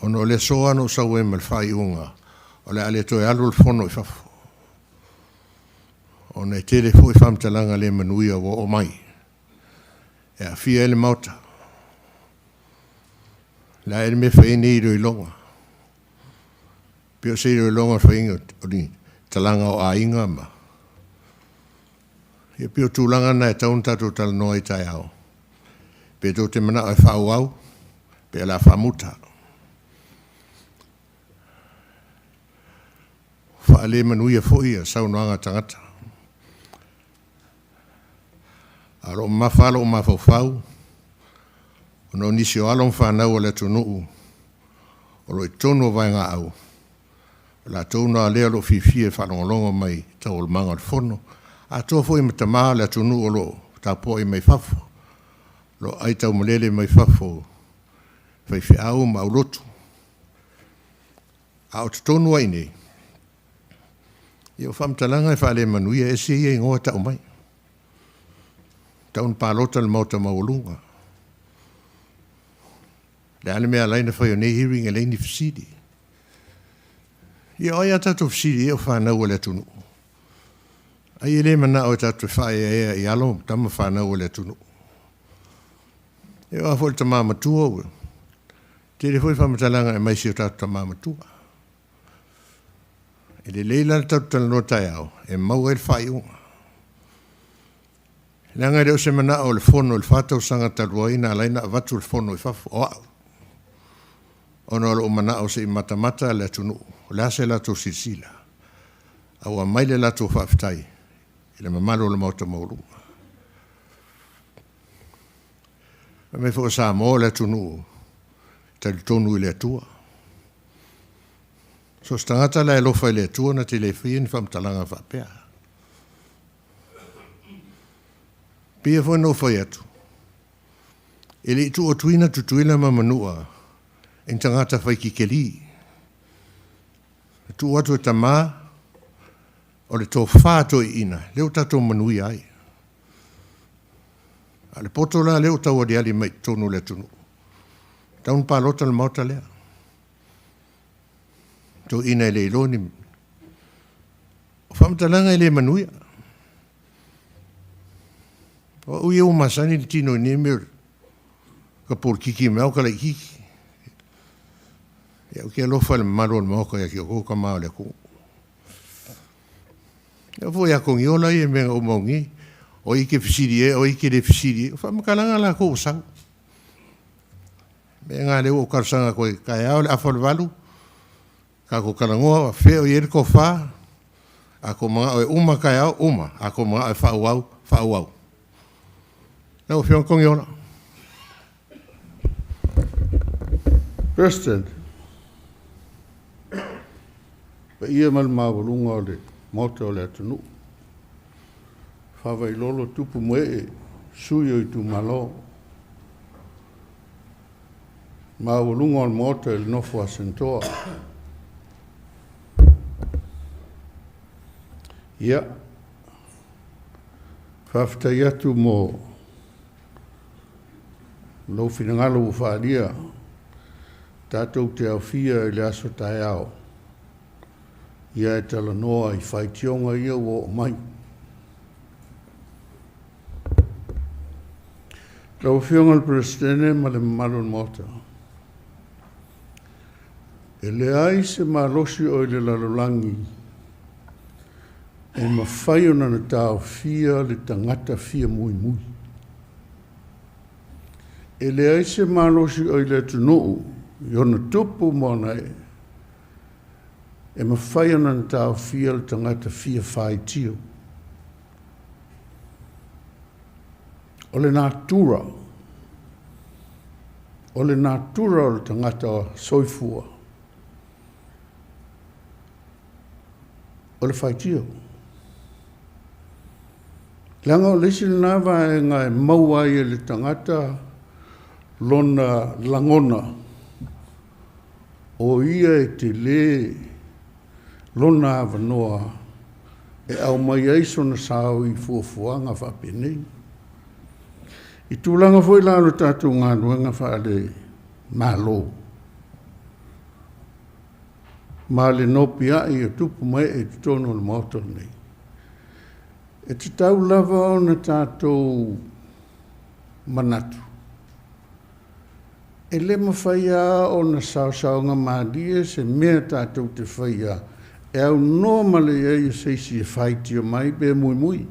Ono le soa no sa we mal Faitioga. O le ale to alu fono I fafo. Ona e tere fo I famtalanga le Manu'a wo o mai. E a fia ele mauta. La ele me whaini I longa. Pio se I longa whainga o ni talanga o a inga ma. E pio tūlanga na e taun tatu tal noa I tai au. Pe tō te mana o e whau au. Pe la whamuta. Whaale Manu'a fōi a saunoanga tangata. Aro mawhalo o mawhauwhau. Ono nisi o alon whanau o le tunuu. O lo I tono vainga au. La tono a lea lo fifie whanongolongo mai tau o manga o fono. A tō fōi ma Tamā le tunuu o lo tapo I mai whafo. Lo ai tau malele mai whafo. Whaifi au ma ulotu. A o tono ai nei. Ia whamtalanga I whaale Manu'a e se ia ingoa tau mai. Taun pālota le mauta maulunga. Le ale mea laina whai o nei hearing e leini whisiri. Ia oia tatu whisiri e o whanau le tunu. Ai e le mana o tatu whai e I alo tama whanau le tunu. E o afol Tamā matua ua. Tere fwoi whamatalanga e maisi o tatu Tamā matua. E le leila tatu tala no tai au. E mau e le Faitioga. Langa reo se mana o le fono le whātau sanga taruaina alaina avatu le fono I whafo o au. Ono o mana o se I matamata le tunu. O le ase lato sisila. Au a maile lato whaftai. I le mamalo le mauta maurunga. A me fo sa mo le tunu. Tali tonu I le atua. So stangata la e lofa I le atua na te le whien whamtalanga whapea. Pia fo no fai atu. E le tu o tuina Tutuila ma Manu'a. En tangata fai ki keli. Tu atu e Tamā. O le tō whāto I ina. Leo tato Manu'a ai. A le poto la leo tau adi ali mai tonu le tunu. Taun pālota le mauta lea. Tō ina e le iloni. O whamtalanga I le Manu'a. O ui o masani ni tino ni mir ka por kiki me au ka le kiki. Ya ke lo fa le maro mo ka ya ki o ka ma le ku. Ya vo ya con yo la ye me o mongi o I ke fisiri o I ke le fisiri fa ma kala la ko sa. Me nga le o ka sanga ko ka ya le afol valu. Ka ko kala ngo fe o yer ko fa. A ko ma o uma ka ya uma a ko ma fa wa. Nou, Fion Kongiona. President, pa ia mal mawalunga o le mauta o le atunu. Whawai lolo tupu moe e sui o I tu malo. Mawalunga o le mauta e le nofo asentoa. Ia, whaftai atu mo lo finangalo u whaalia, tātou te au fia I le aso tai au. Ia e tala noa I Faitioga ia o mai. Lau fionga le presidente ma le malo mota. E le ai se malosi o le lalolangi. E mawhai ona na tāu fia le tangata fia Muimūiga. E le aise malosi o le tunuu, I ona tupu mona e mawhai ana na tāu fia le tangata fia Faitioga. O le natura o le tangata soifua. O le Faitioga. Langa o lesi na va e ngai maua I le tangata lona langona o ia e te le lona avanoa e au mai aiso na sao I fuafuanga whapenei. I tūlanga foi lalo tātou ngā nuanga whaale malo. ma le nopi ai o tupu mai e tono le maoto nei. E te tau lava o na tātou manatu. E le mawhaia o na sausaunga mādia se mea tātou te whaia. E au normale e seisi e Faitio mai be Muimūiga.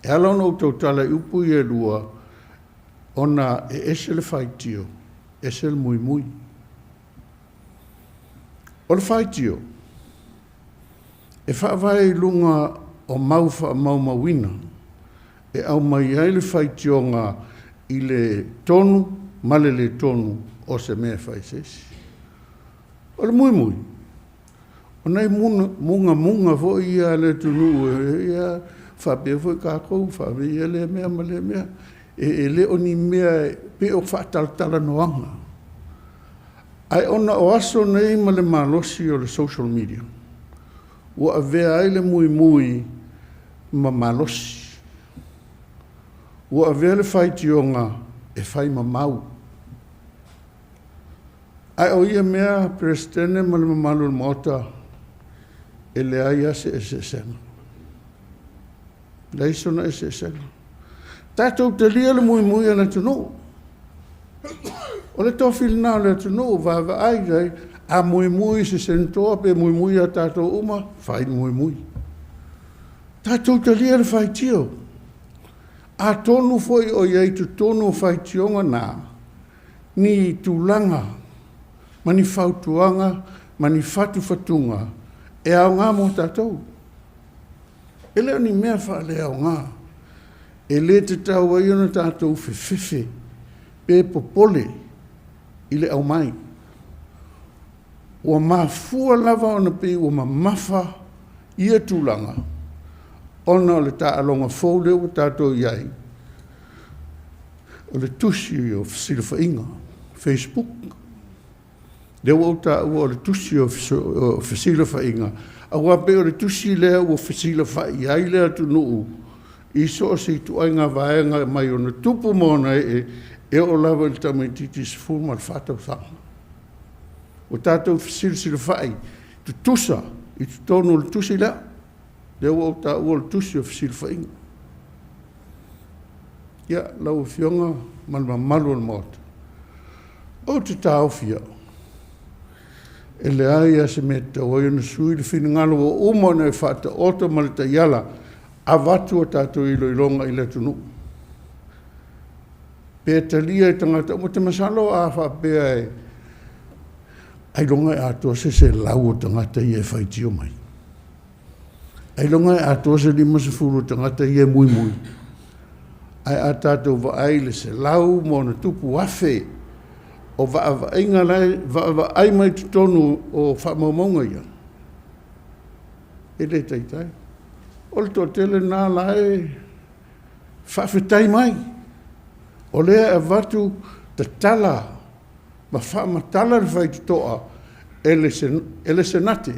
E alona o tau tala upu i e rua, ona e ese le Faitio, ese le Muimūiga. O le Faitio, e whaavai lunga o maumawina, e au mai ai le Faitioga i le tonu, male le tonu o se mea whaisesi. O le Muimūiga, o nei munga fo ia le tunu, ia whapea fo i kākou, whapea le mea ma le mea, e le o ni mea pe o whaataltala noanga. Ai ona o aso nei ma le malosi o le social media. Ua avea ai le Muimūiga ma malosi. Ua avea le Faitioga e whai ma mau. Ai o ia mea presidente ma le mamalu le mota e le ai ase e se senga. Leisona e se senga. Tātou te lia le Muimūiga na tunu. O le tōwhilina le tunu, vava ai rei, a Muimūiga se sentoa pe Muimūiga tātou uma, whai Muimūiga. Tātou te lia le Faitio. A tonu foi o iei tu tonu Faitioga nā, ni tūlanga, mani whautuanga, mani whatuwhatunga, e au ngā mo tātou. E leo ni mea wha le au ngā. E le te tau ai ona tātou whiwhiwhi, pe popole, i le au mai. Ua mafua lava ona pe ua mamafa ia tūlanga. Ona o le tā alonga fōle o tātou iai. O le tusi o whasilafainga, Facebook. Leo o tā ua o le tusi o whasilafainga. A ua pe o le tusi lea ua whasilafai iai lea tunuu. I so se tu ai ngā vaenga mai o na tupu mona e o lava le tamaititi se fuma le whatau thanga. O tātou whasilafai, tu tusa, i tu tono le tusi lea. Leo o tā ua le tusi o whasilafainga. Ia, lau fionga, malma malu le mota. O te tāofia. E le aia se meta o iona sui le whinangalo o umona e whata ota malita iala a watu o tātou ilo ilonga i le tunu. Pea talia i tangata, mo te masalo a whapea e ai longa e atua se lau o tangata i e Faitio mai. Ai longa e atua se lima se furu tangata i e Muimūiga. Ai a tātou wa aile se lau mo na tupu afe o va inga lai va ai mai tonu o whamaumaunga ia. E le taitai. O le tōtele nā lai whawhetai mai. O lea e watu te tala ma whamatala le whaitutoa e le senate.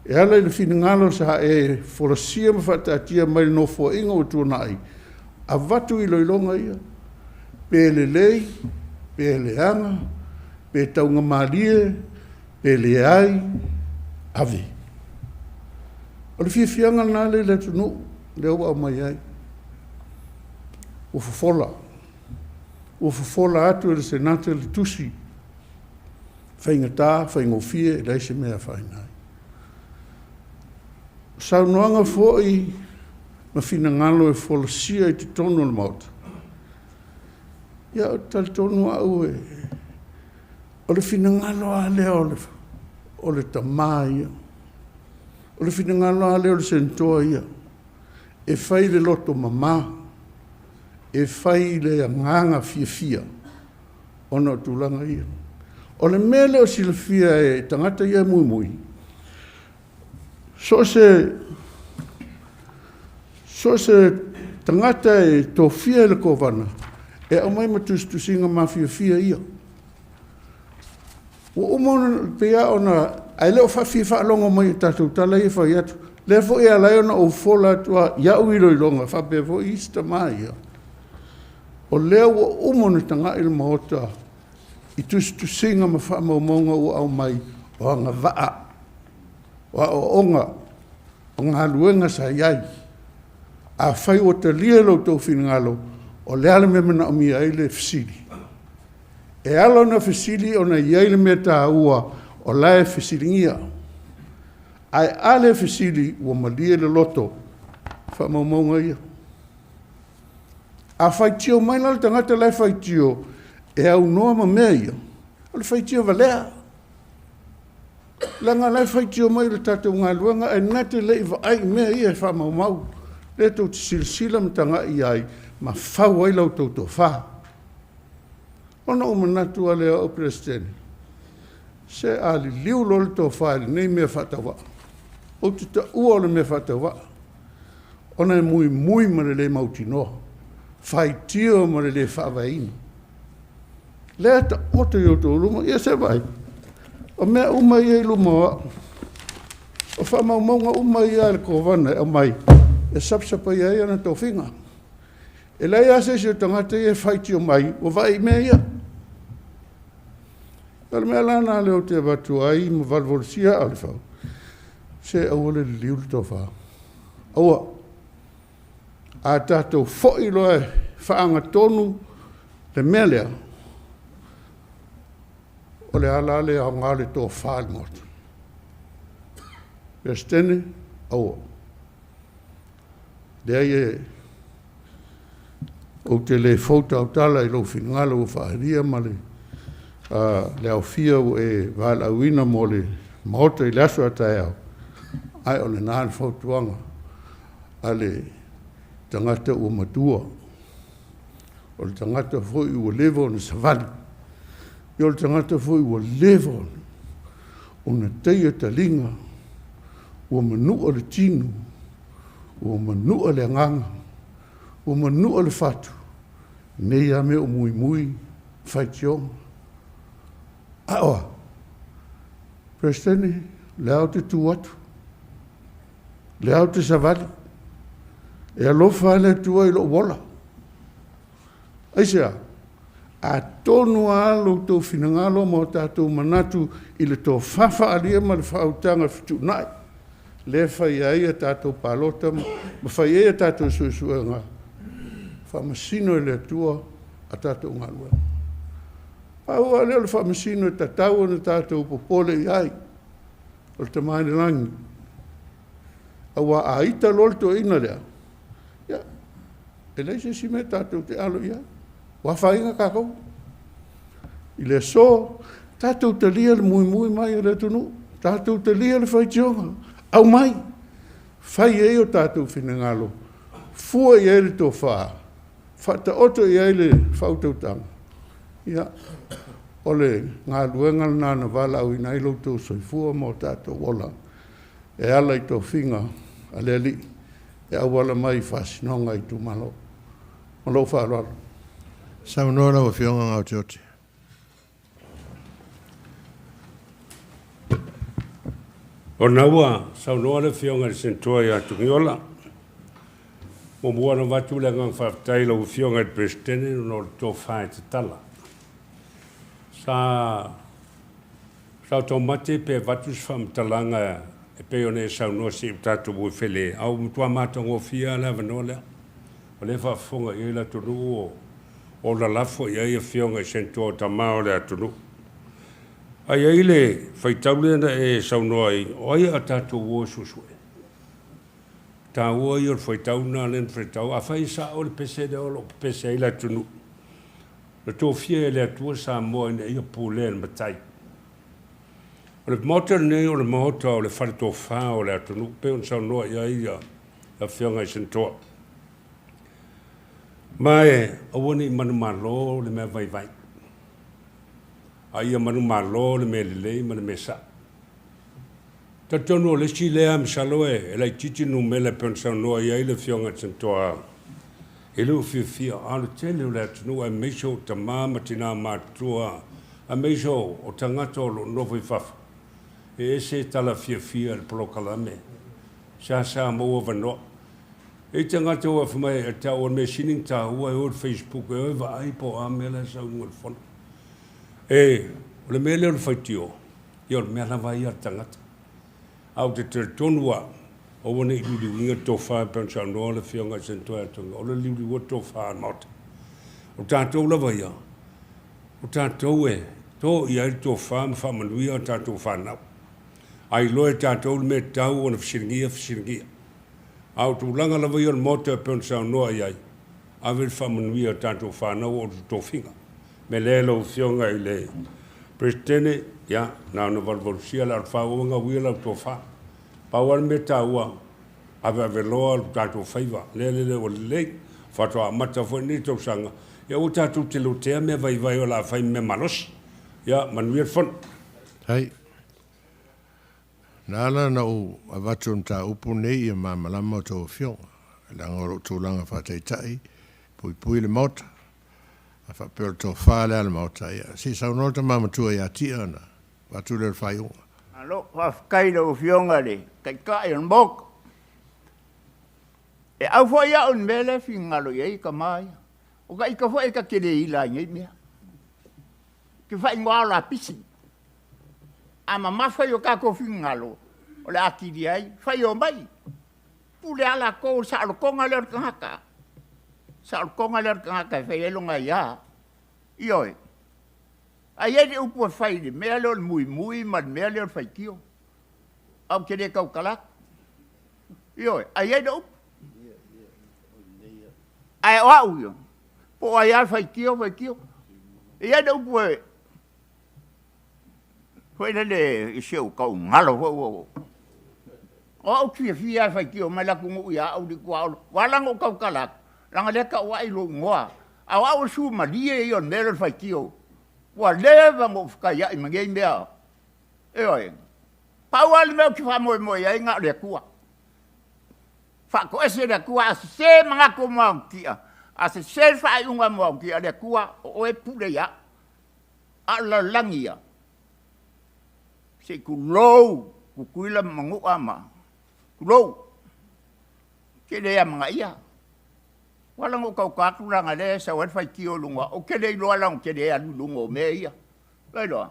E ala i le whinangalo sa e whorasia ma whatatia mai no fo inga o tūnai. A watu i loilonga ia. Pe le lei, pe le anga, pe taunga malie, pe le ai, ave. O le whiawhianga nā le tunu, leo au mai ai. O whafola. O whafola atu e le senate le tusi. Whaingatā, whaingofie, e leise mea whaingai. Saunoanga fōi, ma whinangalo e wholasia i te tono le mauta. Ia o tal tono au e. O le whinangalo a leo o le Tamā ia. O le whinangalo a leo le sentoa ia. E whai le loto mamā. E whai le nganga fia. Ona o tūlanga ia. O le mele o silafia e tangata ia Muimūiga. So se tangata e tō fia le kovana, e au mai matustusinga ma fia ia. O umona pia ona, ai leo whawhia whaalonga mai tātou tala i whai atu. Lea fo e alai ona o whola atua, iau ilo i longa, whapea fo i Tamā ia. O leo o umona tanga il maota, i tustusinga ma whaamaumaunga o au mai, o anga vaa, wa o onga, o ngā luenga sa iai, a whai o te lia lo tau whinangalo, o le ale me mana o mi aile fisili. E alo na fisili o na iaile me ta ua, o lae fisilingia. Ai ale fisili ua malia le loto, wha maumaunga ia. A Faitio mai nal tangata lai Faitio, e au noa ma mea ia. O le Faitio valea. Langa lai Faitio mai le tātou ngā luanga, e nate lei va ai mea ia e wha maumau. Le tau te silsila ma tanga i ai, ma whau ai lau tau tō wha. Ona o manatu a lea o presidente. Se ali liu lo le tō wha, nei mea whatawa. O te ta ua le mea whatawa. Ona e mui ma le mauti noa. Faitio ma le whawaina. Lea ta oto i o tō luma, ia se vai. O mea umai e luma, o whamaumaunga umai e le kowana e mai, e sapsapa i ai ana tō whinga. E lei ase se o tangata e Faitio mai, o vai mea ia. Kala mea lana leo te watu ai, ma valvorisia ale whau. Se au le liu le tō wha. Aua, a tātou fōi loa whaanga tonu le mea lea. O le ala le au ngā le tō whaal mota. Pea stene, aua. Lea ie o te le fauta au tala i lo whinangala o whaharia ma le au fia o e wala auina mo le maota i laso atai au. Ai o le nāna fautuanga a le tangata ua matua. O le tangata fwoi ua lewa na savali. I o le tangata fwoi ua lewa o na teia talinga. Ua manua le tinu. Ua manua le nganga. Ua manua le fatu. Nei a me o Muimūiga, Faitioga. Aoa. Presidente, le au te tuatu. Le au te savali. E alofa le tua i lo wola. Aisea, a tonu alo tō whinangalo mo tātou manatu i le tō whawha alia ma le whautanga fitu nai. Le whai aia tātou palota, ma whai aia tātou suesuenga. Whamasino i le tua a tātou ngalua. Aua leo le whamasino i tatau na tātou popole i ai. O le tamaine langi. Aua a ita lolto ina lea. Ia, e leise si me tātou te alo ia. Wa whainga kakau. I le so, tātou te lia le Muimūiga mai e le tunu. Tātou te lia le Faitioga. Au mai. Whai e o tātou whinangalo. Fua i e le tō whaa. Whata oto i e le whautautanga. Ia, ole ngā luenga nāna wala au i nei loutou soifua mo tātou wola. E ala i tō whinga a leli. E awala mai whasinonga i tū malo. Malo whaararo. Saunora o whionga ngau te oti. O naua, saunora le whionga le sentua i atu ngiola. Mo muana watu le ngang whaftaila u whionga i prestene no le tō whae te tala. Sa tō mate pe vatus whamtalanga e pe one saunua si tātou bui whele. Au mtua matagōfie le avanoa. O le whafonga i la tunu o la lafo i ai a whionga i sentua o Tamā o le atunu. Ai ai le whaitaulena e saunua i o ai a tātou ua susue. Tā ua i o le whaitauna len whaitau. A whai sa o le pese de o lo pese i la tunu. Le tō fia e le atua sa moa ina ia pūlea le matai. O le mota nei o le mahota o le whare tō whā o le atunu. Pe on saunua i ai a whionga i sentua. Mai, awane i manu malo le mea vai vai. A ia manu malo le mea lelei ma le mea sa. Ta tonu o le si lea msalo e lai titi nu mele pe on saunua i ai le whionga i sentua. E leo fia alo tele o le atunu a meiso Tamā matina mātua. A meiso o tangata o lo novo i fafa. E ese tala fia le polokalame. Sa maua vanoa. E tangata o afumai e tau o me sining ta ua e o Facebook e o va ai po a mele sa unga le fono. E o le mele o le Faitio. Ia mea lava ia tangata. Au te tonua, o wane i luli inga tō whae pēn sa noa le whionga i sentoa atunga. O le luli wa tō whae mauta. O tātou lava ia. O tātou e, tō i ai tō whae ma whamanuia o tātou whanau. Ai loe tātou le me tau o na fisiringia. Au tū langa lava ia le mota pēn sa noa i ai. Awe le whamanuia o tātou whanau o tō whinga. Me le lo whionga i le Prestene, ia, nā na valvalusia la whaonga wia la tō whae. Pawal me taua, ave loa tātou whaiva, le o le, whatoa mata fwoi ni tō sanga. Ia o tātou te lo tea me vai o la whai me manos. Ia, Manu'a whon. Hei. Nāla na o avatu mta upu nei ia māmalama o tō whionga. Langa o tūlanga whateitai, pui le mauta. A whapero tō whālea le mauta ia. Si saunota māmatua ia tia ana, watu le whaiunga. Alo, whafkaila o whionga le, kai kai on mok. E au fwoi a on mele fi ngalo iei ka mai. O ka ika fwoi ka kere ila ngai mea. Ki whai ngā la pisi. Ama mawhai o ka ko fi ngalo. O le akiri ai, whai o mai. Pule ala ko sa alo konga leo kahaka. Sa alo konga leo kahaka, whai elonga ia. Ioi. Ai e upu whai ni mea leo mui man mea leo Faitioga. Au kere kau kalak. Ioi, ai e upu. Ai o au yo. Po ai a Faitioga. Ai e upu e. Hoi le i seo kau ngalo ho. O au fia Faitioga mai la kungu ia au di kua au. Walango kau kalak. Langa leka wa ilo ngoa. Au au su malie i on mea Faitioga. Wa leva mo fkaya i mangei mea. Eoi. Pauali meo ki whamoe ia inga le kua. Whako ese le kua a se mga ko mau kia. A se whai unga mau kia le kua o e pule ia. A la langia. Se ku lou. Ku kuila Manu'a ma. Ku lou. Ke lea mga ia. Walang o kau kakuranga le sa wan Faitioga lunga. O kele iloa lang kele anu lunga o mea ia. Lai loa.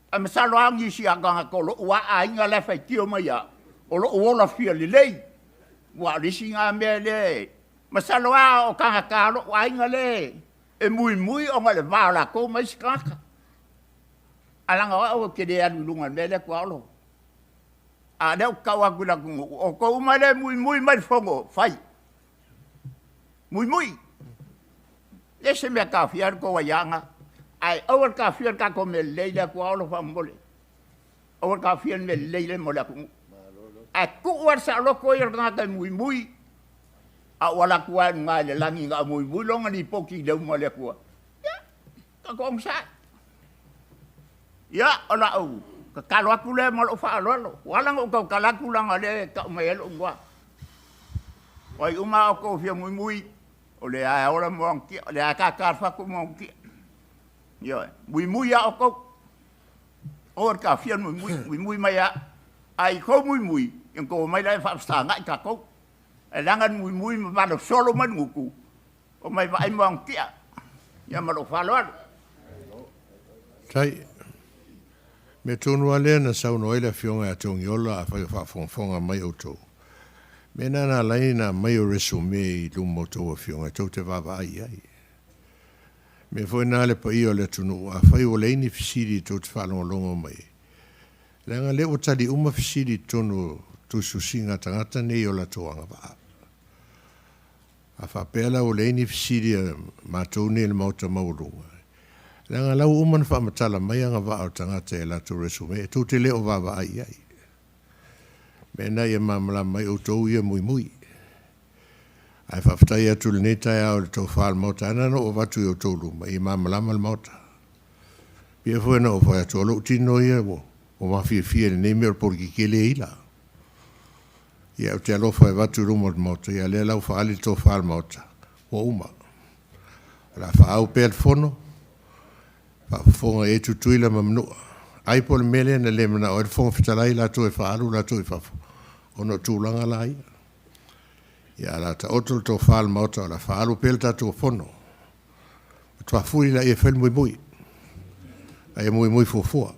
A masalo ang isi aganga ko lo ua a inga le Faitioga ma ia. O lo uola fia li lei. Wa risi ngā mea le. Masalo a o kanga ka lo ua inga le. E mui o nga le wala ko mai si kaka. Alanga wa o kele anu lunga mea le kua lo. A leo kau akula kungu. O ko uma le mui mai fongo. Fai. Mui. Ese mea ka fiar ko waianga. Ai, awal ka fiar ka ko me leila ko aulo whamole. Awal ka fiar me leila mo la kungu. Ai, kuwar sa loko i rangata mui. A wala kuwa nga le langi nga mui. Longa ni poki leu mo le kuwa. Ya, ka kong sa. Ya, ala au. Ka kalo aku le mo lo whaalo. Walang o kau kalaku lang ale ka umayelo ngwa. Wai uma o ko fia mui. O le a ora mo anki, le a ka fa ko mo anki. Yo, mui a o ko. O ka fia mui mai a. Ai ko mui, en ko mai lai fa sta ngai ka ko. E langan mui ma lo solo man nguku. O mai vai mo anki. Ya ma lo fa lo. Tai. Me tonu ale na sauno ile fionga ya tongiola a fa fonga mai o tō. Mena na laina mai o resume i lumo tō a whionga tau te wawa ai. Me foi nā le pa i o le tunu a whai o leini fisiri tō te whalonga mai. Lenga le o tali uma fisiri tonu tu susinga tangata nei o la toanga waa. A whapela o leini fisiri mātou nei le mauta maurunga. Lenga lau uman whamatala mai anga waa o tangata e la tō resume tō te leo wawa ai. Mena ia mamala mai o tau ia mui. Ai whaftai atu le netai au le tau whaal mauta. Anana o watu i o tau luma. I mamala mal mauta. Pia fuena o whai atu alo tino ia o mawhia le neime o porki kele ila. Ia o te alofa e watu luma le mauta. Ia le lau whaali tau whaal mauta. O uma. La whaau pe AS.FONO. Whaafonga e Tutuila ma Manu'a. Ai po le mele na le mana o le fonga fitalai la tu e whaalu la tu e whafo. Ono tūlanga lai. Ia la ta otol tō whaal mauta o la whaalu pel tatu o fono. Tua furi la e whel mui. Ai mui fufua.